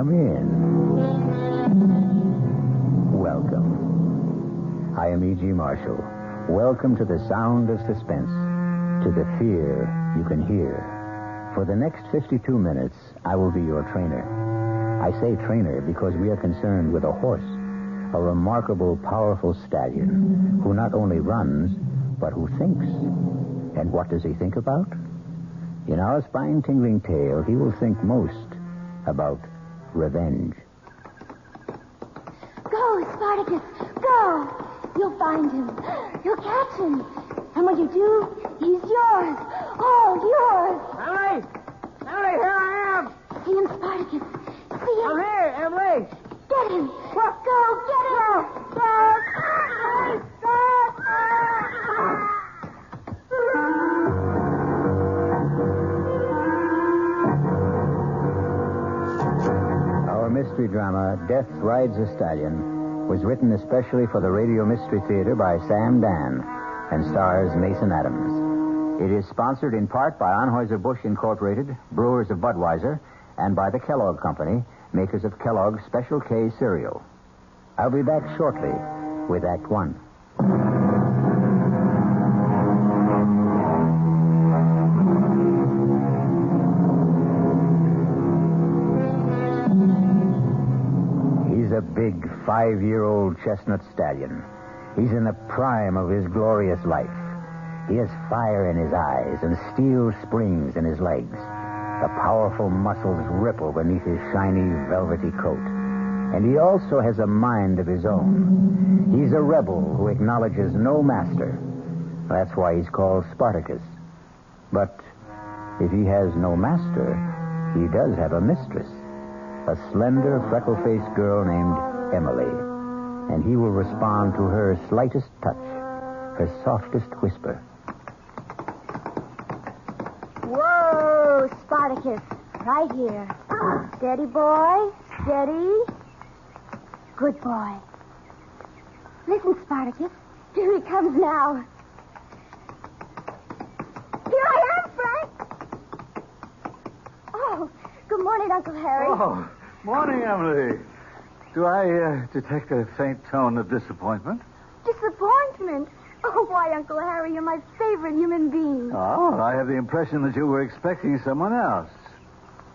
Come in. Welcome. I am E.G. Marshall. Welcome to the sound of suspense, to the fear you can hear. For the next 52 minutes, I will be your trainer. I say trainer because we are concerned with a horse, a remarkable, powerful stallion who not only runs, but who thinks. And what does he think about? In our spine-tingling tale, he will think most about revenge. Go, Spartacus, go! You'll find him. You'll catch him. And when you do, he's yours. All yours. Emily! Emily, here I am! See him, Spartacus. See him. I'm here, Emily! Get him. Go, get him. Our mystery drama, Death Rides a Stalion, was written especially for the Radio Mystery Theater by Sam Dan and stars Mason Adams. It is sponsored in part by Anheuser-Busch Incorporated, brewers of Budweiser, and by the Kellogg Company, makers of Kellogg's Special K cereal. I'll be back shortly with Act One. He's a big 5-year-old chestnut stallion. He's in the prime of his glorious life. He has fire in his eyes and steel springs in his legs. The powerful muscles ripple beneath his shiny, velvety coat. And he also has a mind of his own. He's a rebel who acknowledges no master. That's why he's called Spartacus. But if he has no master, he does have a mistress. A slender, freckle-faced girl named Emily. And he will respond to her slightest touch, her softest whisper. Whoa, Spartacus. Right here. Steady, boy. Steady. Good boy. Listen, Spartacus. Here he comes now. Here I am, Frank. Oh, good morning, Uncle Harry. Oh, morning, Emily. Do I detect a faint tone of disappointment? Disappointment? Oh, why, Uncle Harry, you're my favorite human being. Oh, I have the impression that you were expecting someone else.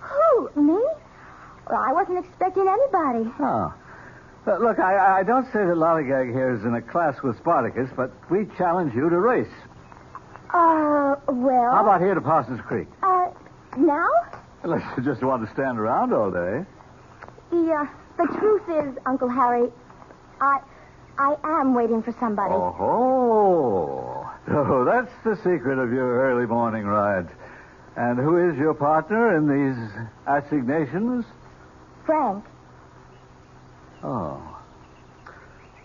Who, me? Well, I wasn't expecting anybody. Oh. Look, I don't say that Lollygag here is in a class with Spartacus, but we challenge you to race. Well... How about here to Parsons Creek? Now? Unless you just want to stand around all day. The truth is, Uncle Harry, I am waiting for somebody. Oh, that's the secret of your early morning rides. And who is your partner in these assignations? Frank. Oh.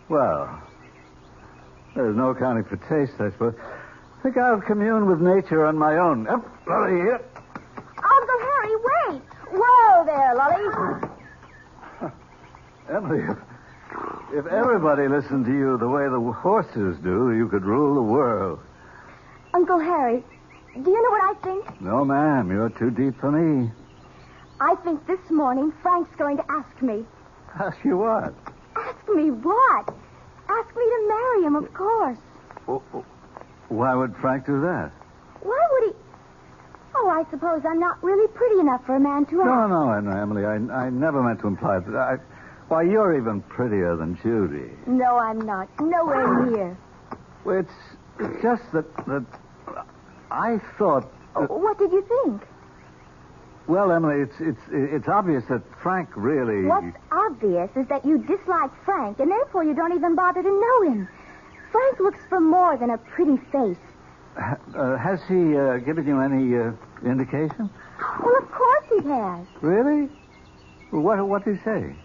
Well, there's no accounting for taste, I suppose. I think I'll commune with nature on my own. Up, Lolly, here. Uncle Harry, wait. Whoa there, Lolly. Emily, if everybody listened to you the way the horses do, you could rule the world. Uncle Harry, do you know what I think? No, ma'am, you're too deep for me. I think this morning Frank's going to ask me. Ask you what? Ask me what? Ask me to marry him, of course. Why would Frank do that? Why would he... Oh, I suppose I'm not really pretty enough for a man to ask. No, Emily, I never meant to imply that. Why, you're even prettier than Judy. No, I'm not. Nowhere near. Well, it's just that I thought... What did you think? Well, Emily, it's obvious that Frank really... What's obvious is that you dislike Frank, and therefore you don't even bother to know him. Frank looks for more than a pretty face. Has he given you any indication? Well, of course he has. Really? Well, what did he say?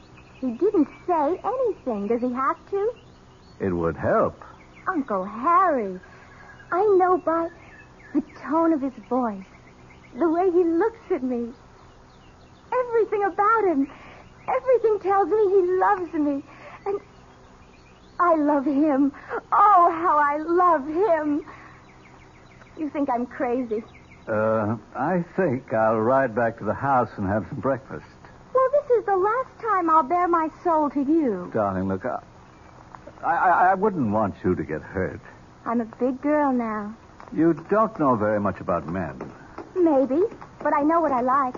He didn't say anything. Does he have to? It would help. Uncle Harry, I know by the tone of his voice, the way he looks at me, everything about him, everything tells me he loves me. And I love him. Oh, how I love him. You think I'm crazy? I think I'll ride back to the house and have some breakfast. Well, this is the last time I'll bare my soul to you. Darling, look, I wouldn't want you to get hurt. I'm a big girl now. You don't know very much about men. Maybe, but I know what I like.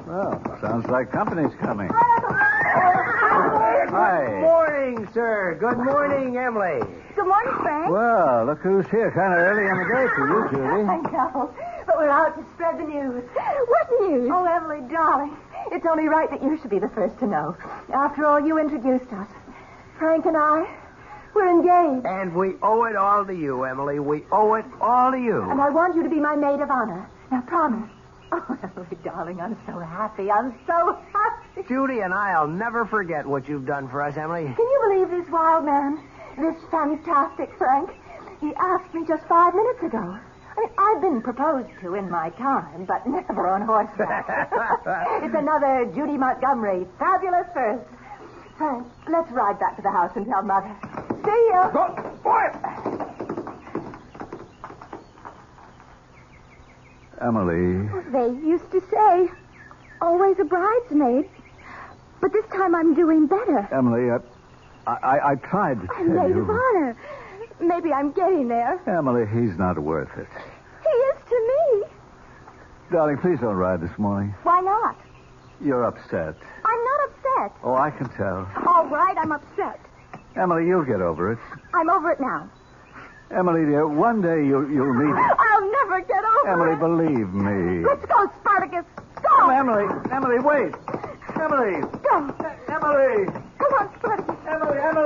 Well, sounds like company's coming. Good Hi. morning, sir. Good morning, Emily. Good morning, Frank. Well, look who's here. Kind of early in the day for you, Judy. I know, but we're out to spread the news. What news? Oh, Emily, darling, it's only right that you should be the first to know. After all, you introduced us. Frank and I, we're engaged. And we owe it all to you, Emily. We owe it all to you. And I want you to be my maid of honor. Now, promise. Oh, Emily, darling, I'm so happy. I'm so happy. Judy and I'll never forget what you've done for us, Emily. Can you believe this wild man? This fantastic Frank? He asked me just 5 minutes ago. I mean, I've been proposed to in my time, but never on horseback. It's another Judy Montgomery. Fabulous first. Frank, let's ride back to the house and tell Mother. See you. Go, boy! Emily. They used to say, always a bridesmaid. But this time I'm doing better. Emily, I tried to I'm tell maid you. of honor. Maybe I'm getting there. Emily, he's not worth it. He is to me. Darling, please don't ride this morning. Why not? You're upset. I'm not upset. Oh, I can tell. All right, I'm upset. Emily, you'll get over it. I'm over it now. Emily, dear, one day you'll meet... I'll never get over Emily, it. believe me. Let's go, Spartacus. Go. Oh, Emily, wait. Emily. Go. Emily. Come on, Spartacus. Emily. Come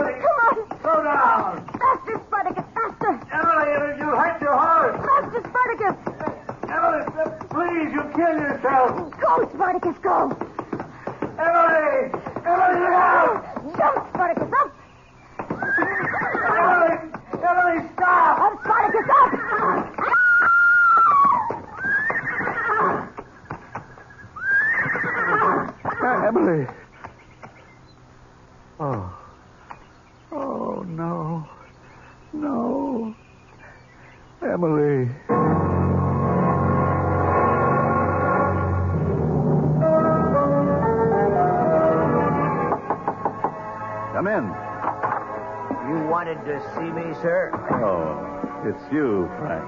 on. Slow down. Faster, Spartacus, faster. Emily, you'll hurt your horse. Faster, Spartacus. Emily, please, you'll kill yourself. Go, Spartacus, go. Emily, look out. Jump, Spartacus, up. Emily, stop. Up, Spartacus, up. Emily. Oh, no. No. Emily. Come in. You wanted to see me, sir? Oh, it's you, Frank.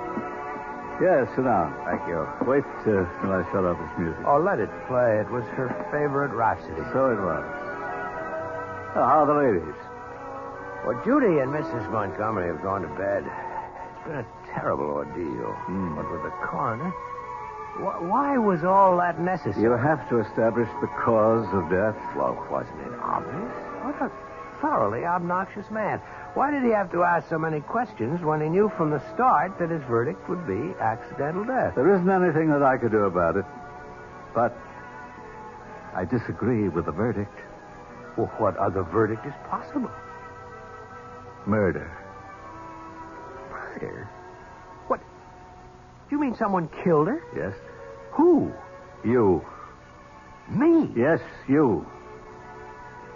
Yes, sit down. Thank you. Wait till I shut off this music. Oh, let it play. It was her favorite Rhapsody. So it was. Oh, how are the ladies? Well, Judy and Mrs. Montgomery have gone to bed. It's been a terrible ordeal. But with the coroner, why was all that necessary? You have to establish the cause of death. Well, wasn't it obvious? What a thoroughly obnoxious man. Why did he have to ask so many questions when he knew from the start that his verdict would be accidental death? There isn't anything that I could do about it. But I disagree with the verdict. Well, what other verdict is possible? Murder. Murder? What? Do you mean someone killed her? Yes? Who? You. Me? Yes, you.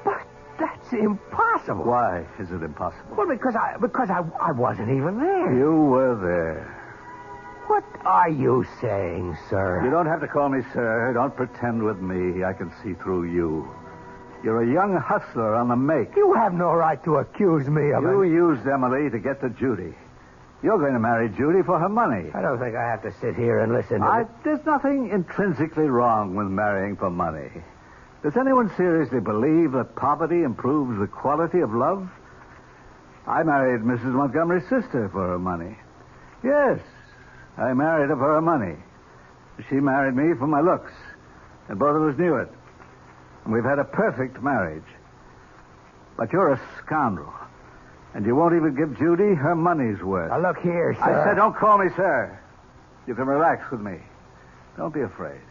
But that's impossible. Why is it impossible? Well, because I wasn't even there. You were there. What are you saying, sir? You don't have to call me sir. Don't pretend with me. I can see through you. You're a young hustler on the make. You have no right to accuse me of You it. used Emily to get to Judy. You're going to marry Judy for her money. I don't think I have to sit here and listen to There's nothing intrinsically wrong with marrying for money. Does anyone seriously believe that poverty improves the quality of love? I married Mrs. Montgomery's sister for her money. Yes, I married her for her money. She married me for my looks, and both of us knew it. And we've had a perfect marriage. But you're a scoundrel, and you won't even give Judy her money's worth. Now, look here, sir. I said don't call me sir. You can relax with me. Don't be afraid.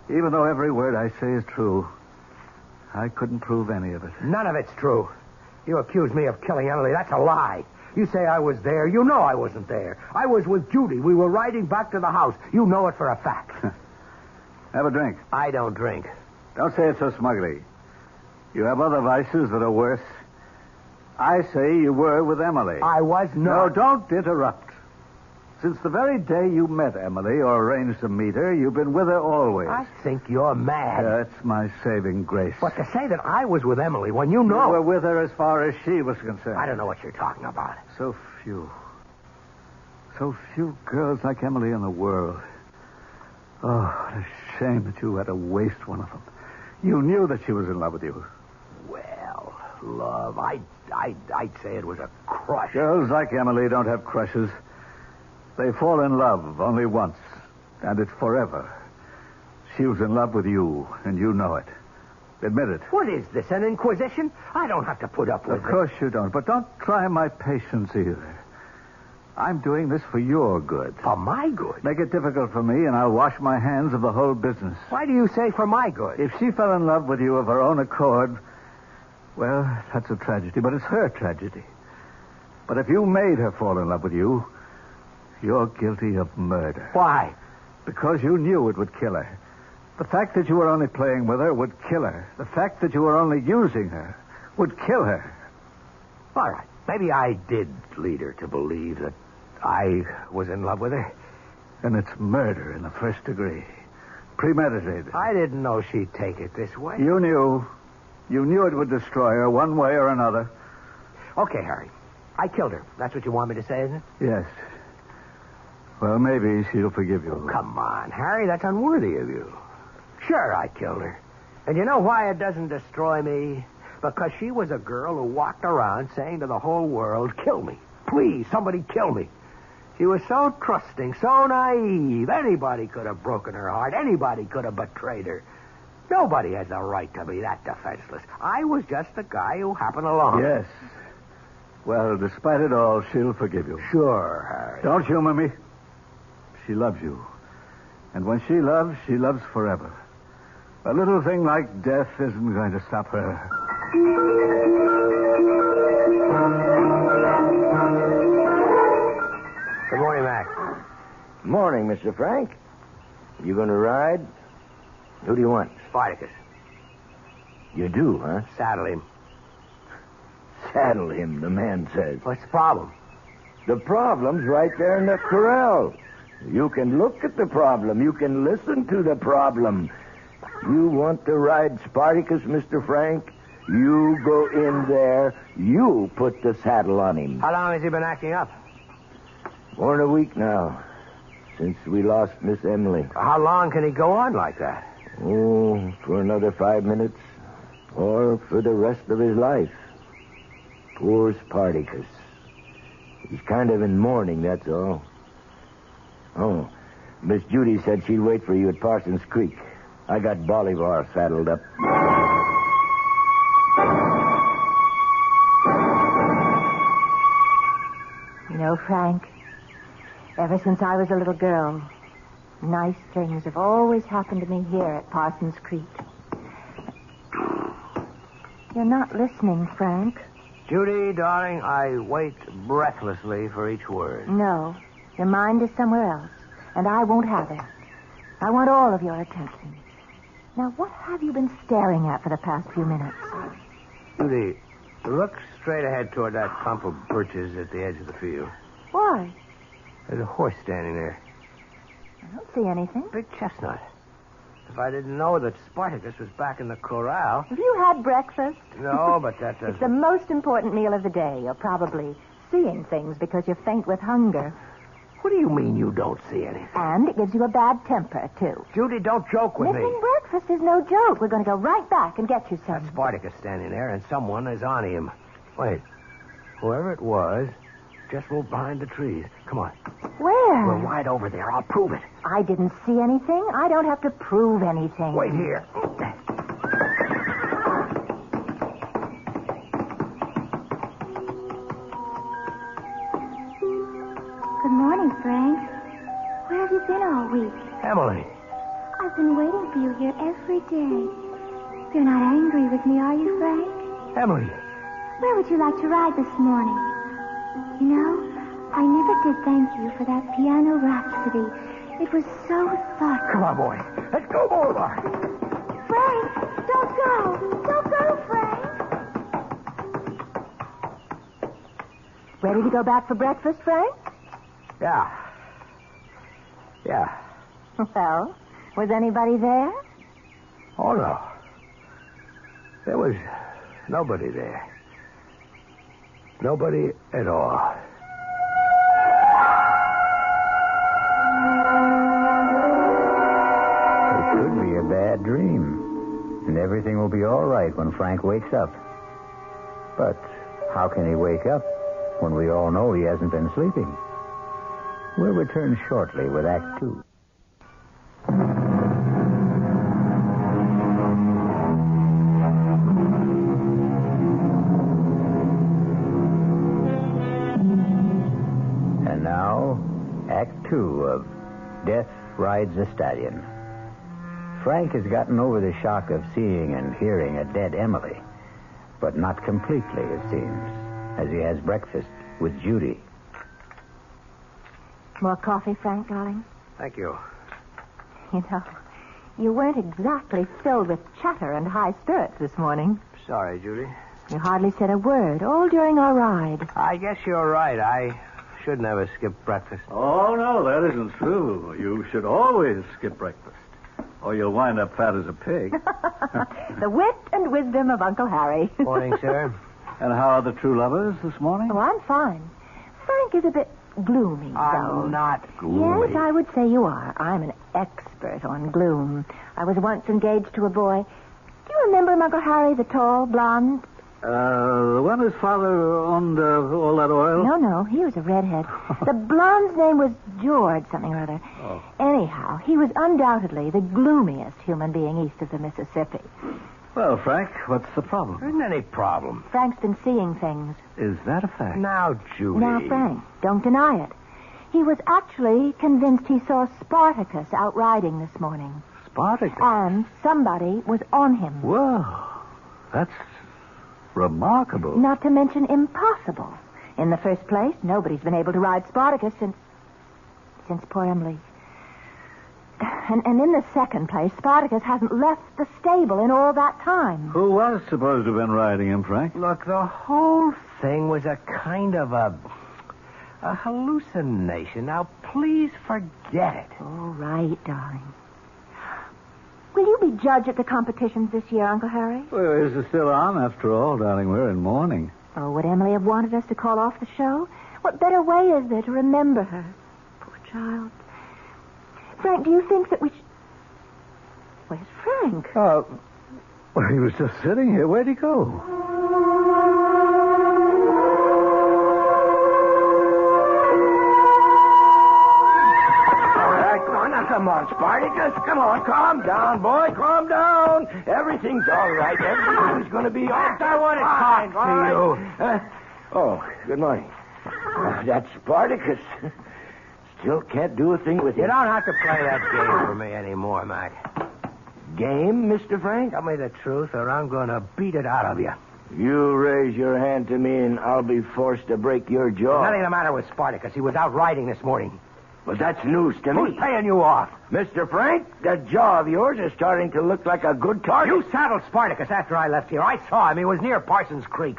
Even though every word I say is true, I couldn't prove any of it. None of it's true. You accuse me of killing Emily. That's a lie. You say I was there. You know I wasn't there. I was with Judy. We were riding back to the house. You know it for a fact. Have a drink. I don't drink. Don't say it so smugly. You have other vices that are worse. I say you were with Emily. I was No, not. don't interrupt. Since the very day you met Emily or arranged to meet her, you've been with her always. I think you're mad. That's my saving grace. But to say that I was with Emily when you You know... were with her as far as she was concerned. I don't know what you're talking about. So few. So few girls like Emily in the world. Oh, what a shame that you had to waste one of them. You knew that she was in love with you. Well, love, I'd say it was a crush. Girls like Emily don't have crushes. They fall in love only once, and it's forever. She was in love with you, and you know it. Admit it. What is this, an Inquisition? I don't have to put up with Of course you don't, but don't try my patience either. I'm doing this for your good. For my good? Make it difficult for me, and I'll wash my hands of the whole business. Why do you say for my good? If she fell in love with you of her own accord, well, that's a tragedy, but it's her tragedy. But if you made her fall in love with you, you're guilty of murder. Why? Because you knew it would kill her. The fact that you were only playing with her would kill her. The fact that you were only using her would kill her. All right. Maybe I did lead her to believe that I was in love with her. And it's murder in the first degree. Premeditated. I didn't know she'd take it this way. You knew. You knew it would destroy her one way or another. Okay, Harry. I killed her. That's what you want me to say, isn't it? Yes. Well, maybe she'll forgive you. Come on, Harry. That's unworthy of you. Sure, I killed her. And you know why it doesn't destroy me? Because she was a girl who walked around saying to the whole world, kill me. Please, somebody kill me. She was so trusting, so naive. Anybody could have broken her heart. Anybody could have betrayed her. Nobody has a right to be that defenseless. I was just a guy who happened along. Yes. Well, despite it all, she'll forgive you. Sure, Harry. Don't humor me. She loves you. And when she loves forever. A little thing like death isn't going to stop her. Good morning, Mac. Morning, Mr. Frank. You going to ride? Who do you want? Spartacus. You do, huh? Saddle him. Saddle him, the man says. What's the problem? The problem's right there in the corral. You can look at the problem. You can listen to the problem. You want to ride Spartacus, Mr. Frank? You go in there. You put the saddle on him. How long has he been acting up? More than a week now, since we lost Miss Emily. How long can he go on like that? Oh, for another 5 minutes. Or for the rest of his life. Poor Spartacus. He's kind of in mourning, that's all. Oh, Miss Judy said she'd wait for you at Parsons Creek. I got Bolivar saddled up. You know, Frank, ever since I was a little girl, nice things have always happened to me here at Parsons Creek. You're not listening, Frank. Judy, darling, I wait breathlessly for each word. No, your mind is somewhere else, and I won't have it. I want all of your attention. Now, what have you been staring at for the past few minutes? Judy, look straight ahead toward that clump of birches at the edge of the field. Why? There's a horse standing there. I don't see anything. Big chestnut. If I didn't know that Spartacus was back in the corral... Have you had breakfast? No, but that doesn't... It's the most important meal of the day. You're probably seeing things because you're faint with hunger. What do you mean you don't see anything? And it gives you a bad temper, too. Judy, don't joke with Missing me. breakfast is no joke. We're going to go right back and get you some. That's Spartacus standing there, and someone is on him. Wait. Whoever it was just moved behind the trees. Come on. Where? We're right over there. I'll prove it. I didn't see anything. I don't have to prove anything. Wait here. Good morning, Frank. Where have you been all week? Emily. I've been waiting for you here every day. You're not angry with me, are you, Frank? Emily. Where would you like to ride this morning? You know, I never did thank you for that piano rhapsody. It was so thoughtful. Come on, boy. Let's go, Bolivar. Frank, don't go. Don't go, Frank. Ready to go back for breakfast, Frank? Yeah. Well, was anybody there? Oh, no. There was nobody there. Nobody at all. It could be a bad dream. And everything will be all right when Frank wakes up. But how can he wake up when we all know he hasn't been sleeping? We'll return shortly with Act 2. And now, Act 2 of Death Rides a Stalion. Frank has gotten over the shock of seeing and hearing a dead Emily, but not completely, it seems, as he has breakfast with Judy. More coffee, Frank, darling? Thank you. You know, you weren't exactly filled with chatter and high spirits this morning. Sorry, Judy. You hardly said a word, all during our ride. I guess you're right. I should never skip breakfast. Oh, no, that isn't true. You should always skip breakfast, or you'll wind up fat as a pig. The wit and wisdom of Uncle Harry. Morning, sir. And how are the true lovers this morning? Oh, I'm fine. Frank is a bit gloomy, though. I'm not gloomy. Yes, I would say you are. I'm an expert on gloom. I was once engaged to a boy. Do you remember him, Uncle Harry, the tall, blonde? The one whose father owned all that oil? No, he was a redhead. The blonde's name was George something or other. Oh. Anyhow, he was undoubtedly the gloomiest human being east of the Mississippi. Well, Frank, what's the problem? There isn't any problem. Frank's been seeing things. Is that a fact? Now, Judy. Now, Frank, don't deny it. He was actually convinced he saw Spartacus out riding this morning. Spartacus? And somebody was on him. Whoa, that's remarkable. Not to mention impossible. In the first place, nobody's been able to ride Spartacus since poor Emily. And in the second place, Spartacus hasn't left the stable in all that time. Who was supposed to have been riding him, Frank? Look, the whole thing was a kind of a hallucination. Now, please forget it. All right, darling. Will you be judge at the competitions this year, Uncle Harry? Well, is it still on? After all, darling, we're in mourning. Oh, would Emily have wanted us to call off the show? What better way is there to remember her? Poor child. Frank, do you think that we should... Where's Frank? Well, he was just sitting here. Where'd he go? Come on, Spartacus. Come on, calm down, boy. Calm down. Everything's all right. Everything's going to be all right. I want to talk to you. Oh, good morning. That's Spartacus. Still can't do a thing with him. You don't have to play that game for me anymore, Mac. Game, Mr. Frank? Tell me the truth, or I'm going to beat it out of you. You raise your hand to me, and I'll be forced to break your jaw. Nothing the matter with Spartacus. He was out riding this morning. Well, that's news to me. Who's paying you off? Mr. Frank, that jaw of yours is starting to look like a good target. You saddled Spartacus after I left here. I saw him. He was near Parsons Creek.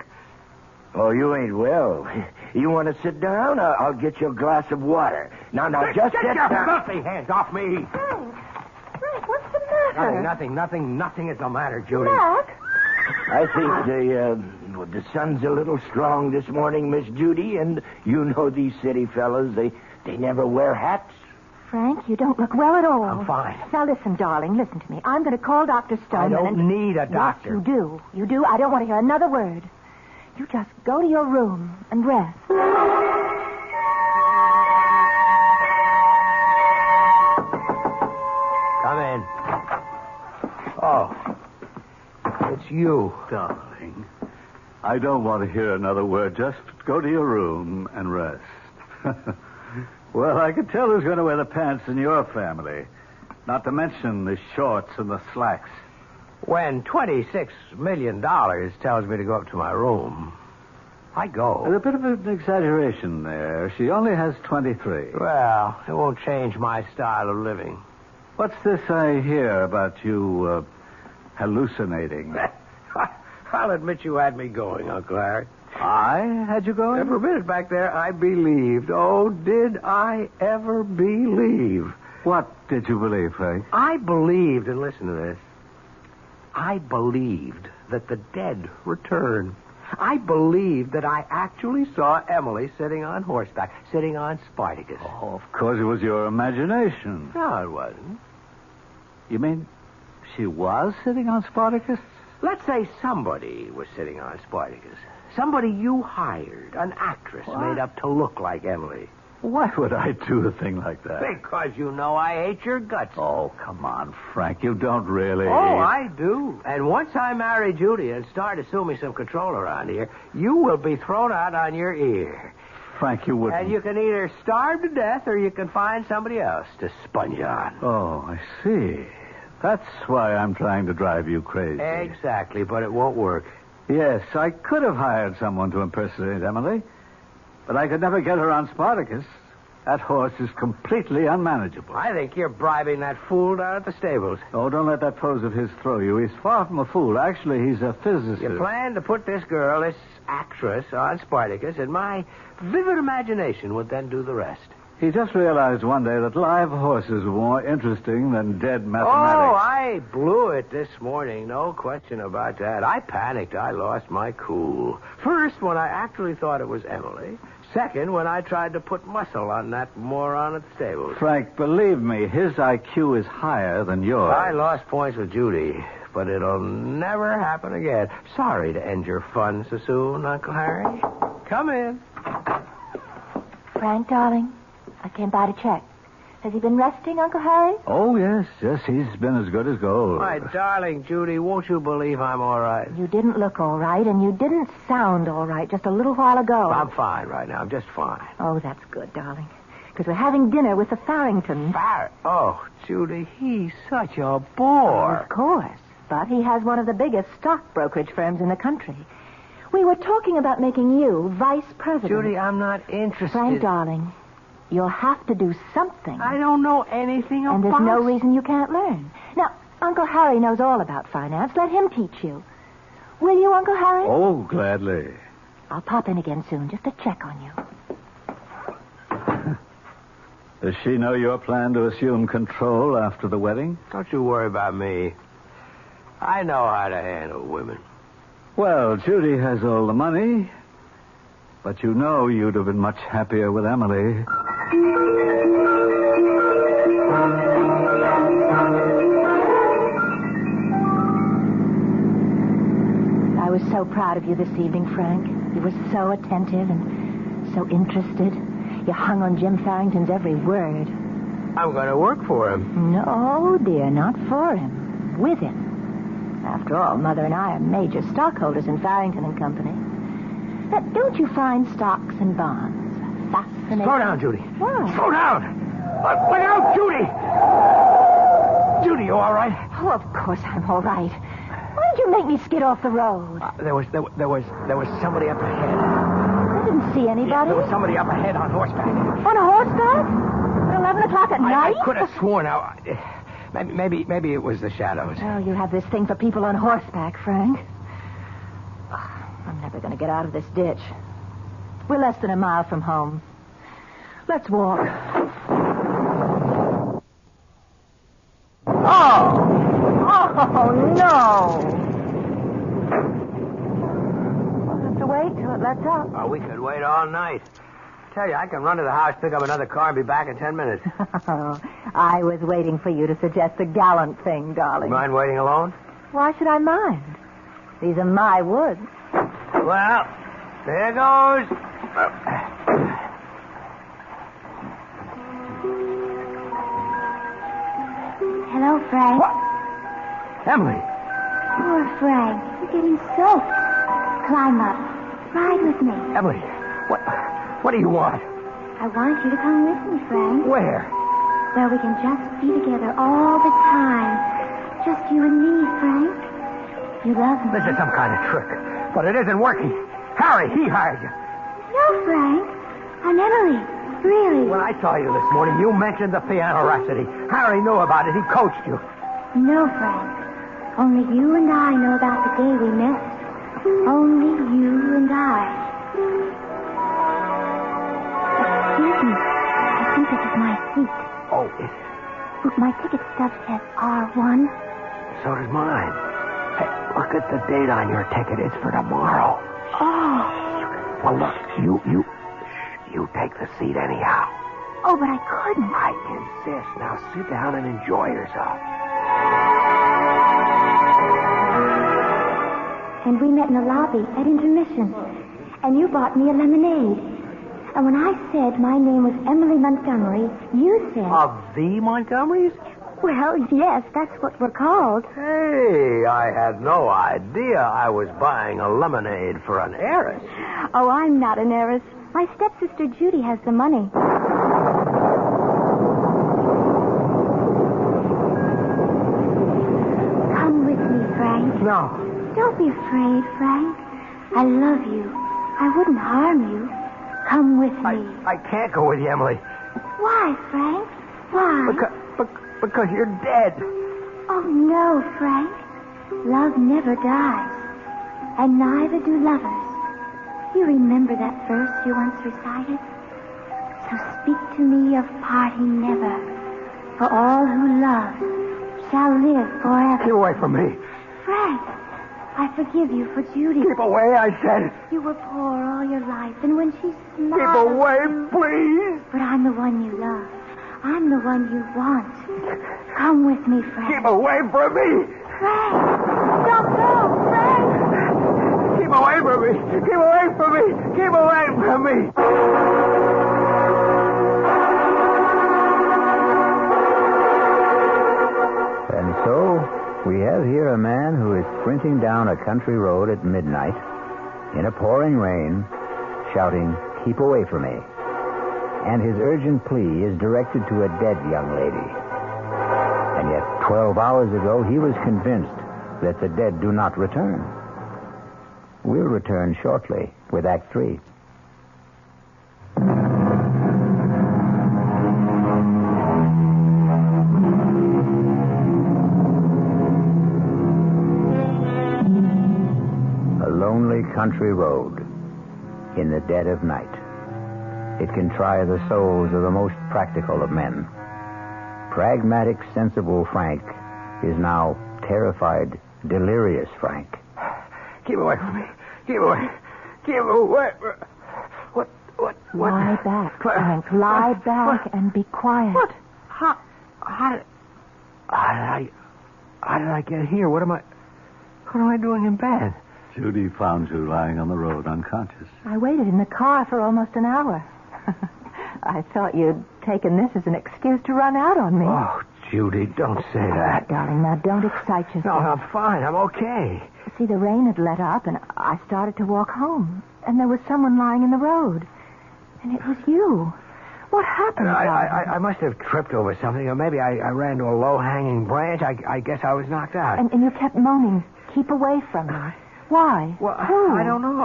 Oh, you ain't well. You want to sit down? I'll get you a glass of water. Now, just get sit your down. filthy hands off me. Frank, what's the matter? Nothing is the matter, Judy. Mac? I think the sun's a little strong this morning, Miss Judy, and you know these city fellas, they never wear hats. Frank, you don't look well at all. I'm fine. Now, listen, darling, listen to me. I'm going to call Dr. Stone. I don't need a doctor. Yes, you do. You do. I don't want to hear another word. You just go to your room and rest. Come in. Oh, it's you. Darling, I don't want to hear another word. Just go to your room and rest. Well, I can tell who's going to wear the pants in your family. Not to mention the shorts and the slacks. When $26 million tells me to go up to my room, I go. There's a bit of an exaggeration there. She only has 23. Well, it won't change my style of living. What's this I hear about you hallucinating? I'll admit you had me going, Uncle Harry. I had you going? For a minute back there, I believed. Oh, did I ever believe What did you believe, Frank? I believed, and listen to this, I believed that the dead return. I believed that I actually saw Emily sitting on horseback, sitting on Spartacus. Oh, of course it was your imagination. No, it wasn't. You mean she was sitting on Spartacus? Let's say somebody was sitting on Spartacus. Somebody you hired, an actress made up to look like Emily. Why would I do a thing like that? Because you know I hate your guts. Oh, come on, Frank. You don't really. Oh, I do. And once I marry Judy and start assuming some control around here, you will be thrown out on your ear. Frank, you wouldn't. And you can either starve to death or you can find somebody else to sponge on. Oh, I see. That's why I'm trying to drive you crazy. Exactly, but it won't work. Yes, I could have hired someone to impersonate Emily, but I could never get her on Spartacus. That horse is completely unmanageable. I think you're bribing that fool down at the stables. Oh, don't let that pose of his throw you. He's far from a fool. Actually, he's a physicist. You plan to put this girl, this actress, on Spartacus, and my vivid imagination would then do the rest. He just realized one day that live horses were more interesting than dead mathematics. Oh, I blew it this morning. No question about that. I panicked. I lost my cool. First, when I actually thought it was Emily. Second, when I tried to put muscle on that moron at the stables. Frank, believe me, his IQ is higher than yours. I lost points with Judy, but it'll never happen again. Sorry to end your fun so soon, Uncle Harry. Come in. Frank, darling, I came by to check. Has he been resting, Uncle Harry? Oh, yes. He's been as good as gold. My darling Judy, won't you believe I'm all right? You didn't look all right, and you didn't sound all right just a little while ago. I'm fine right now. I'm just fine. Oh, that's good, darling. Because we're having dinner with the Farringtons. Oh, Judy, he's such a bore. Oh, of course. But he has one of the biggest stock brokerage firms in the country. We were talking about making you vice president. Judy, I'm not interested. Frank, darling, you'll have to do something. I don't know anything about... And there's no reason you can't learn. Now, Uncle Harry knows all about finance. Let him teach you. Will you, Uncle Harry? Oh, gladly. I'll pop in again soon just to check on you. Does she know your plan to assume control after the wedding? Don't you worry about me. I know how to handle women. Well, Judy has all the money, but you know you'd have been much happier with Emily. I was so proud of you this evening, Frank. You were so attentive and so interested. You hung on Jim Farrington's every word. I'm going to work for him. No, dear, not for him. With him. After all, Mother and I are major stockholders in Farrington and Company. Now, don't you find stocks and bonds fascinating? Slow down, Judy. Why? Slow down. Look out, Judy. Judy, you all right? Oh, of course I'm all right. Why did you make me skid off the road? There was somebody up ahead. I didn't see anybody. There was somebody up ahead on horseback. On a horseback? At 11 o'clock at night? I could have sworn. Now, maybe it was the shadows. Oh, you have this thing for people on horseback, Frank. I'm never going to get out of this ditch. We're less than a mile from home. Let's walk. Oh, no. We'll have to wait till it lets up. Oh, we could wait all night. Tell you, I can run to the house, pick up another car, and be back in 10 minutes. I was waiting for you to suggest a gallant thing, darling. Mind waiting alone? Why should I mind? These are my woods. Well, there goes. Hello, Frank. What? Emily. Poor Frank. You're getting soaked. Climb up. Ride with me. Emily, what do you want? I want you to come with me, Frank. Where? Where we can just be together all the time. Just you and me, Frank. You love me. This is some kind of trick, but it isn't working. Harry, he hired you. No, Frank. I'm Emily. Really. When I saw you this morning, you mentioned the piano rhapsody. Harry knew about it. He coached you. No, Frank. Only you and I know about the day we met. Only you and I. Excuse me. I think this is my seat. Oh, My ticket stub says R1. So does mine. Hey, look at the date on your ticket. It's for tomorrow. Oh. Well, look, you take the seat anyhow. Oh, but I couldn't. I insist. Now sit down and enjoy yourself. And we met in the lobby at intermission. And you bought me a lemonade. And when I said my name was Emily Montgomery, you said... Of the Montgomerys? Well, yes, that's what we're called. Hey, I had no idea I was buying a lemonade for an heiress. Oh, I'm not an heiress. My stepsister Judy has the money. Come with me, Frank. No. Don't be afraid, Frank. I love you. I wouldn't harm you. Come with me. I can't go with you, Emily. Why, Frank? Why? Because you're dead. Oh, no, Frank. Love never dies. And neither do lovers. You remember that verse you once recited? So speak to me of parting never. For all who love shall live forever. Keep away from me. Frank, I forgive you for Judy. Keep away, I said. You were poor all your life, and when she smiled... Keep away, please. But I'm the one you love. I'm the one you want. Come with me, Frank. Keep away from me. Frank! Don't go, Frank! Keep away from me. Keep away from me. Keep away from me. And so, we have here a man who is sprinting down a country road at midnight, in a pouring rain, shouting, "Keep away from me." And his urgent plea is directed to a dead young lady. And yet, 12 hours ago, he was convinced that the dead do not return. We'll return shortly with Act 3. A lonely country road in the dead of night. It can try the souls of the most practical of men. Pragmatic, sensible Frank is now terrified, delirious Frank. Keep away from me. Keep away. Keep away. What? Lie back, Frank. Lie back and be quiet. What? How did I get here? What am I doing in bed? Judy found you lying on the road unconscious. I waited in the car for almost an hour. I thought you'd taken this as an excuse to run out on me. Oh, Judy, don't say that. Darling, now don't excite yourself. No, I'm fine. I'm okay. See, the rain had let up, and I started to walk home. And there was someone lying in the road. And it was you. What happened, darling? I must have tripped over something, or maybe I ran to a low-hanging branch. I guess I was knocked out. And you kept moaning, "Keep away from me." Why? Well, Who? I don't know.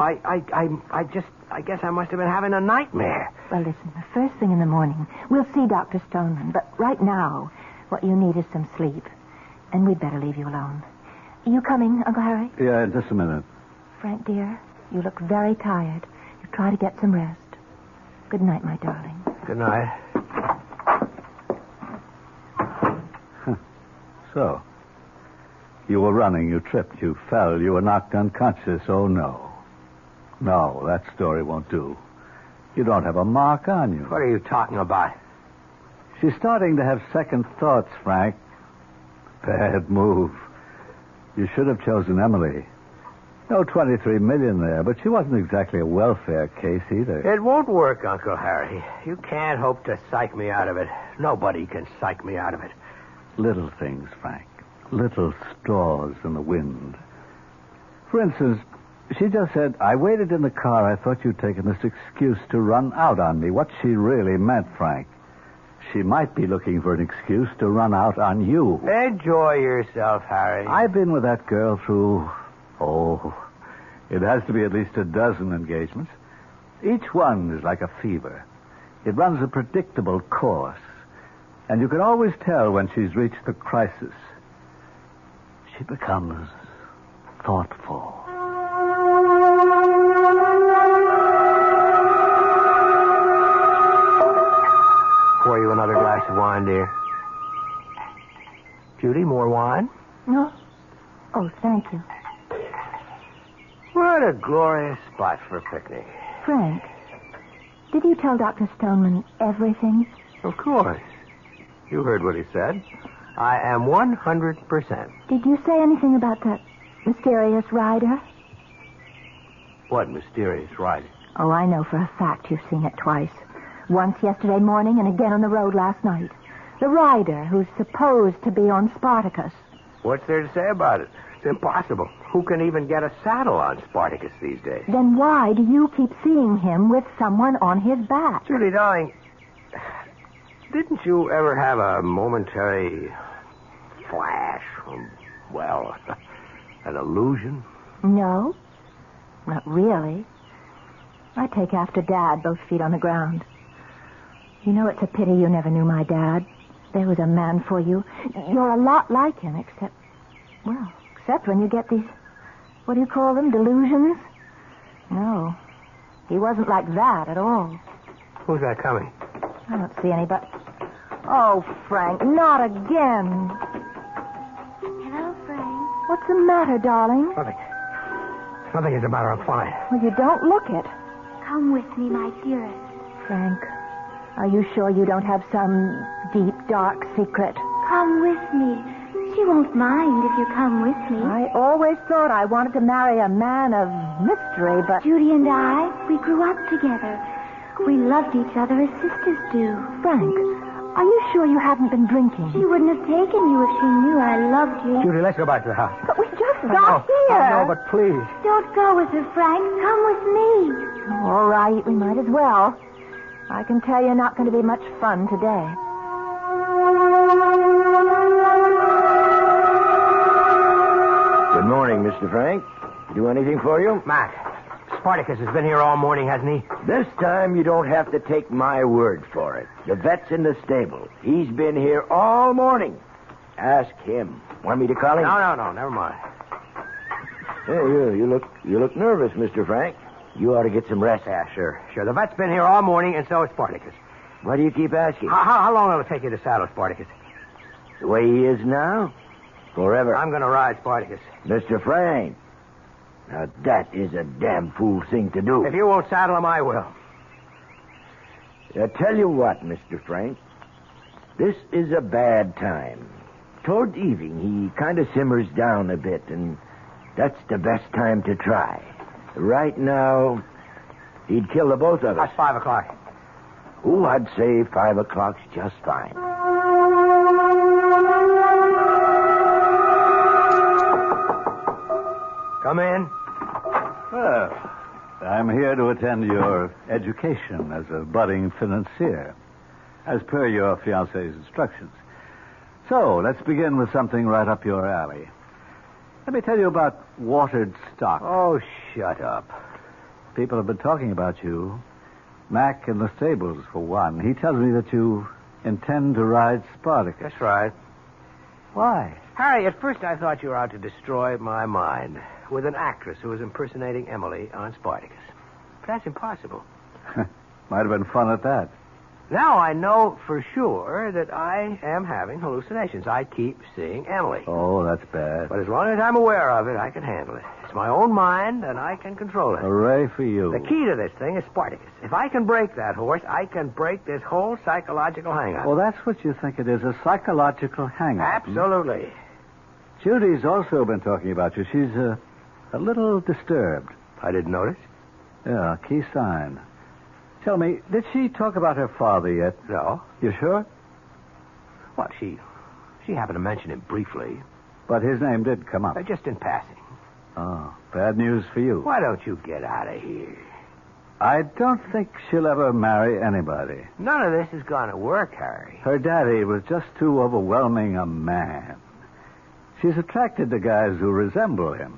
I guess I must have been having a nightmare. Well, listen, the first thing in the morning, we'll see Dr. Stoneman. But right now, what you need is some sleep. And we'd better leave you alone. You coming, Uncle Harry? Yeah, just a minute. Frank, dear, you look very tired. You try to get some rest. Good night, my darling. Good night. So, you were running, you tripped, you fell, you were knocked unconscious. Oh, no. No, that story won't do. You don't have a mark on you. What are you talking about? She's starting to have second thoughts, Frank. Bad move. You should have chosen Emily. No $23 million there, but she wasn't exactly a welfare case either. It won't work, Uncle Harry. You can't hope to psych me out of it. Nobody can psych me out of it. Little things, Frank. Little straws in the wind. For instance, she just said, "I waited in the car. I thought you'd taken this excuse to run out on me." What she really meant, Frank, she might be looking for an excuse to run out on you. Enjoy yourself, Harry. I've been with that girl through, it has to be at least a dozen engagements. Each one is like a fever. It runs a predictable course. And you can always tell when she's reached the crisis. She becomes thoughtful. Pour you another glass of wine, dear. thank you. What a glorious spot for a picnic. Frank, did you tell Dr. Stoneman everything? Of course. You heard what he said. I am 100%. Did you say anything about that mysterious rider? What mysterious rider? Oh, I know for a fact you've seen it twice. Once yesterday morning and again on the road last night. The rider who's supposed to be on Spartacus. What's there to say about it? It's impossible. Who can even get a saddle on Spartacus these days? Then why do you keep seeing him with someone on his back? Judy, darling, didn't you ever have a momentary flash? Well, an illusion? No, not really. I take after Dad, both feet on the ground. You know, it's a pity you never knew my dad. There was a man for you. You're a lot like him, except when you get these, what do you call them, delusions? No, he wasn't like that at all. Who's that coming? I don't see anybody. Oh, Frank, not again. Hello, Frank. What's the matter, darling? Nothing. Nothing is the matter. I'm fine. Well, you don't look it. Come with me, my dearest. Frank, are you sure you don't have some deep, dark secret? Come with me. She won't mind if you come with me. I always thought I wanted to marry a man of mystery, but... Judy and I, we grew up together. We loved each other as sisters do. Frank, are you sure you haven't been drinking? She wouldn't have taken you if she knew I loved you. Judy, let's go back to the house. But we just got here. No, but please. Don't go with her, Frank. Come with me. All right, we might as well. I can tell you're not going to be much fun today. Good morning, Mr. Frank. Do anything for you? Mac, Spartacus has been here all morning, hasn't he? This time you don't have to take my word for it. The vet's in the stable. He's been here all morning. Ask him. Want me to call him? No, never mind. Hey, you look nervous, Mr. Frank. You ought to get some rest. Yeah, sure. The vet's been here all morning, and so is Spartacus. Why do you keep asking? How long will it take you to saddle Spartacus? The way he is now? Forever. I'm going to ride Spartacus. Mr. Frank. Now, that is a damn fool thing to do. If you won't saddle him, I will. I tell you what, Mr. Frank. This is a bad time. Toward evening, he kind of simmers down a bit, and that's the best time to try. Right now, he'd kill the both of us. That's 5 o'clock. Oh, I'd say 5 o'clock's just fine. Come in. Well, I'm here to attend your education as a budding financier, as per your fiancé's instructions. So, let's begin with something right up your alley. Let me tell you about watered stock. Oh, shut up. People have been talking about you. Mac in the stables, for one. He tells me that you intend to ride Spartacus. That's right. Why? Harry, at first I thought you were out to destroy my mind with an actress who was impersonating Emily on Spartacus. But that's impossible. Might have been fun at that. Now I know for sure that I am having hallucinations. I keep seeing Emily. Oh, that's bad. But as long as I'm aware of it, I can handle it. It's my own mind, and I can control it. Hooray for you. The key to this thing is Spartacus. If I can break that horse, I can break this whole psychological hang-up. Well, that's what you think it is, a psychological hang-up. Absolutely. Judy's also been talking about you. She's a little disturbed. I didn't notice. Yeah, key sign. Tell me, did she talk about her father yet? No. You sure? Well, she happened to mention him briefly. But his name did come up. Just in passing. Oh, bad news for you. Why don't you get out of here? I don't think she'll ever marry anybody. None of this is going to work, Harry. Her daddy was just too overwhelming a man. She's attracted to guys who resemble him.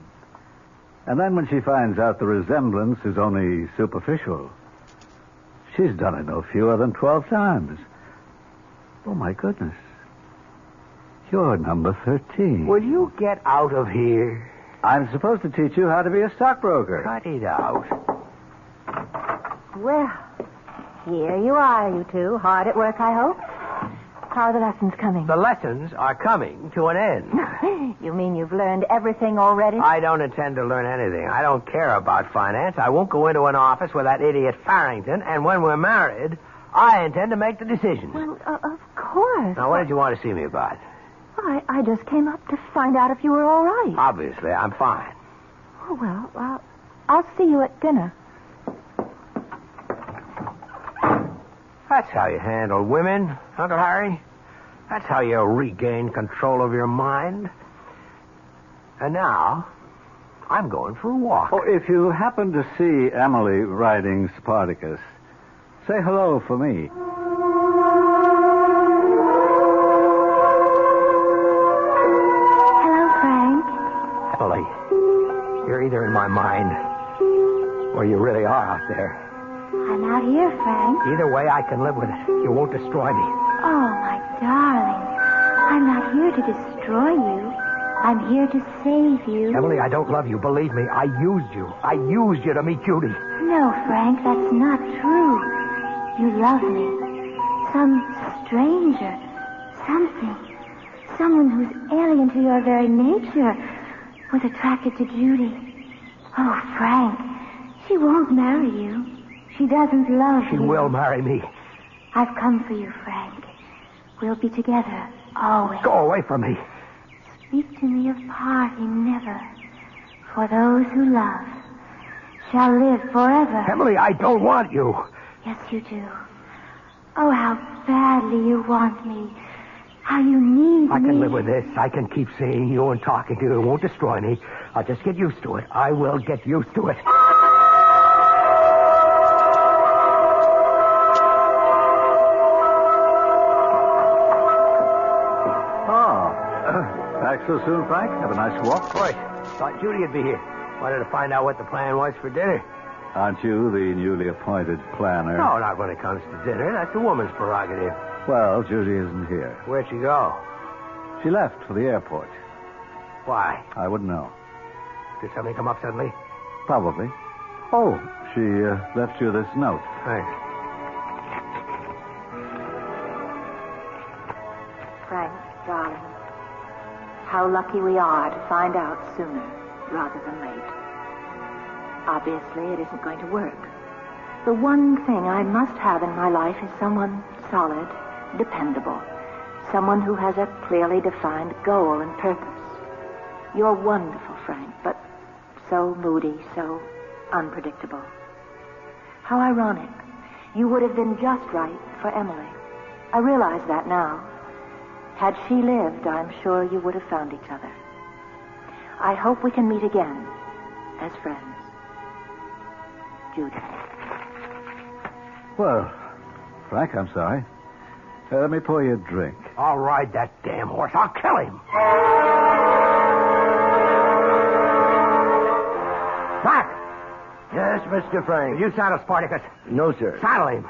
And then when she finds out the resemblance is only superficial, she's done it no fewer than 12 times. Oh, my goodness. You're number 13. Will you get out of here? I'm supposed to teach you how to be a stockbroker. Cut it out. Well, here you are, you two. Hard at work, I hope. How are the lessons coming? The lessons are coming to an end. You mean you've learned everything already? I don't intend to learn anything. I don't care about finance. I won't go into an office with that idiot Farrington, and when we're married, I intend to make the decisions. Well, of course. Now, what did you want to see me about? I just came up to find out if you were all right. Obviously, I'm fine. Oh, well, I'll see you at dinner. That's how you handle women, Uncle Harry. That's how you regain control of your mind. And now, I'm going for a walk. Oh, if you happen to see Emily riding Spartacus, say hello for me. Hello, Frank. Emily, you're either in my mind or you really are out there. I'm out here, Frank. Either way, I can live with it. You won't destroy me. Oh, my darling. I'm not here to destroy you. I'm here to save you. Emily, I don't love you. Believe me, I used you. I used you to meet Judy. No, Frank, that's not true. You love me. Some stranger. Something. Someone who's alien to your very nature was attracted to Judy. Oh, Frank, she won't marry you. She doesn't love you. She will marry me. I've come for you, Frank. We'll be together, always. Go away from me. Speak to me of parting never. For those who love shall live forever. Emily, I don't want you. Yes, you do. Oh, how badly you want me. How you need me. I can live with this. I can keep seeing you and talking to you. It won't destroy me. I'll just get used to it. I will get used to it. Back so soon, Frank? Have a nice walk? Of course. Thought Judy'd be here. Wanted to find out what the plan was for dinner. Aren't you the newly appointed planner? No, not when it comes to dinner. That's a woman's prerogative. Well, Judy isn't here. Where'd she go? She left for the airport. Why? I wouldn't know. Did something come up suddenly? Probably. Oh, she left you this note. Thanks. Frank, darling, how lucky we are to find out sooner rather than late. Obviously, it isn't going to work. The one thing I must have in my life is someone solid, dependable, someone who has a clearly defined goal and purpose. You're wonderful, Frank, but so moody, so unpredictable. How ironic. You would have been just right for Emily. I realize that now. Had she lived, I'm sure you would have found each other. I hope we can meet again as friends. Judy. Well, Frank, I'm sorry. Let me pour you a drink. I'll ride that damn horse. I'll kill him. Frank! Yes, Mr. Frank. Did you saddle Spartacus? No, sir. Saddle him.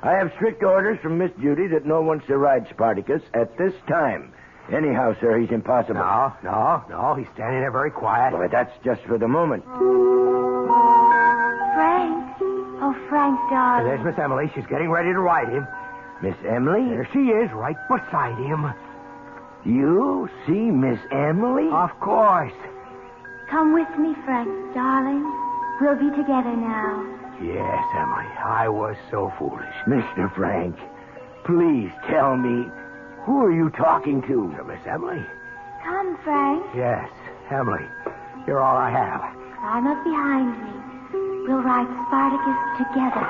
I have strict orders from Miss Judy that no one's to ride Spartacus at this time. Anyhow, sir, he's impossible. No. He's standing there very quiet. Well, that's just for the moment. Frank. Oh, Frank, And darling. there's Miss Emily. She's getting ready to ride him. Miss Emily? There she is, right beside him. You see Miss Emily? Of course. Come with me, Frank, darling. We'll be together now. Yes, Emily. I was so foolish. Mr. Frank, please tell me, who are you talking to? To Miss Emily? Come, Frank. Yes, Emily. You're all I have. Climb up behind me. We'll ride Spartacus together.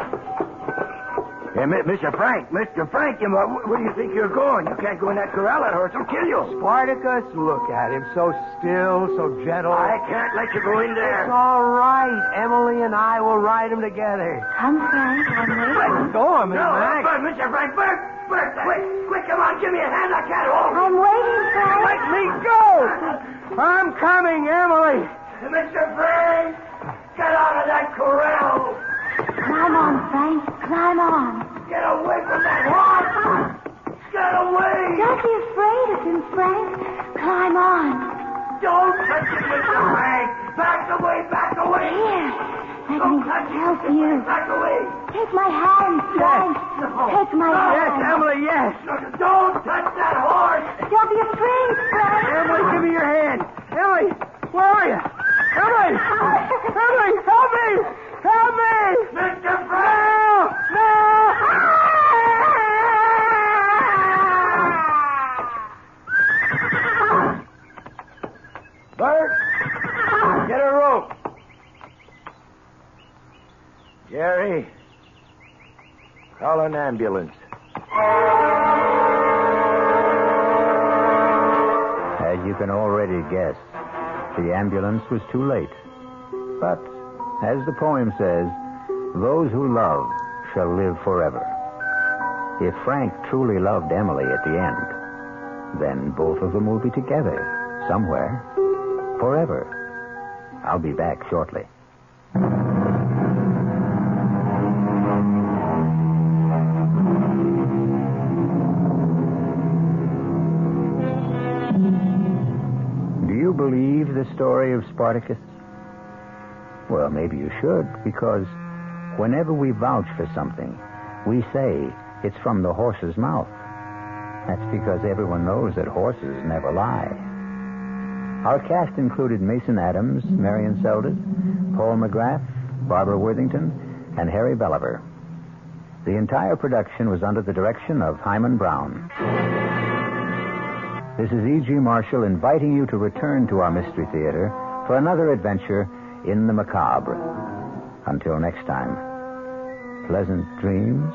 Hey, Mr. Frank, where do you think you're going? You can't go in that corral. That horse will kill you. Spartacus, look at him. So still, so gentle. I can't let you go in there. It's all right. Emily and I will ride him together. Come, Frank. I'm waiting. Go on, Miss No, Mac. but Mr. Frank, Bert, quick, come on, give me a hand. I can't hold you. I'm waiting, Frank. Let me go. I'm coming, Emily. Mr. Frank, get out of that corral. Climb on, Frank. Climb on. Get away from that horse. Get away. Don't be afraid of him, Frank. Climb on. Don't touch it, Mr. Frank. Back away. Here. Let me help you. Take my hand, Frank. Take my hand. Yes, Emily, yes. Don't touch that horse. Don't be afraid, Frank. Emily, give me your hand. Emily, where are you? Emily! Emily, help me! Help me! Mr. Frank! No! Bert, get a rope. Jerry, call an ambulance. As you can already guess, the ambulance was too late. But, as the poem says, those who love shall live forever. If Frank truly loved Emily at the end, then both of them will be together somewhere, forever. I'll be back shortly. Do you believe the story of Spartacus? Well, maybe you should, because whenever we vouch for something, we say it's from the horse's mouth. That's because everyone knows that horses never lie. Our cast included Mason Adams, Marion Seldes, Paul McGrath, Barbara Worthington, and Harry Belliver. The entire production was under the direction of Hyman Brown. This is E.G. Marshall inviting you to return to our Mystery Theater for another adventure in the macabre. Until next time, pleasant dreams.